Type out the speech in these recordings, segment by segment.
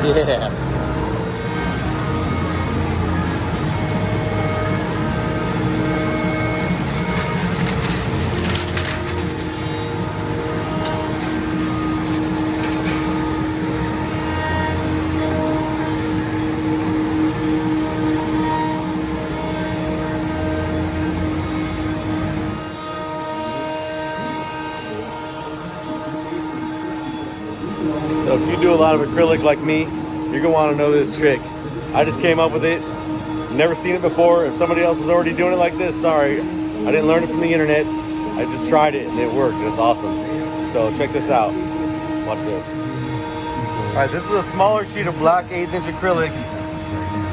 Yeah. So if you do a lot of acrylic like me, you're gonna want to know this trick. I just came up with it. Never seen it before. If somebody else is already doing it like this, sorry. I didn't learn it from the internet. I just tried it and it worked. It's awesome. So check this out. Watch this. All right, this is a smaller sheet of black 1/8 inch acrylic.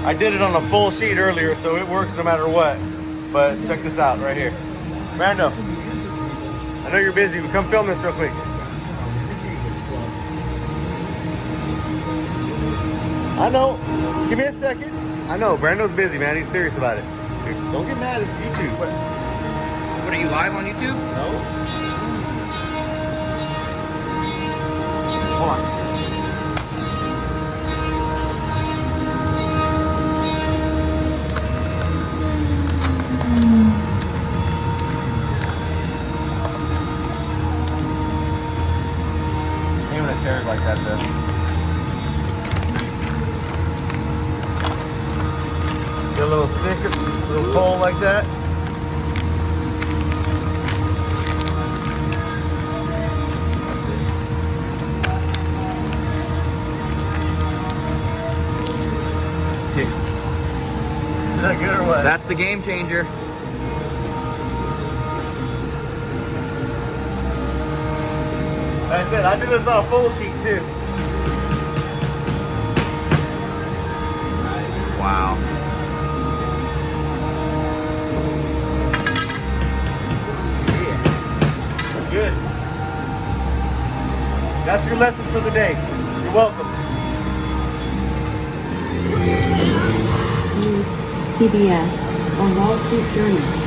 I did it on a full sheet earlier, so it works no matter what. But check this out right here. Rando, I know you're busy, but come film this real quick. I know. Just give me a second. I know. Brando's busy, man. He's serious about it. Dude, don't get mad. It's YouTube. What are you live on YouTube? No. Hold on. I hate when it tears like that, though. Get a little stick, a little pole like that. See, is that good or what? That's the game changer. Like I said, I do this on a full sheet too. Wow. Good. That's your lesson for the day. You're welcome. CBS on Wall Street Journal.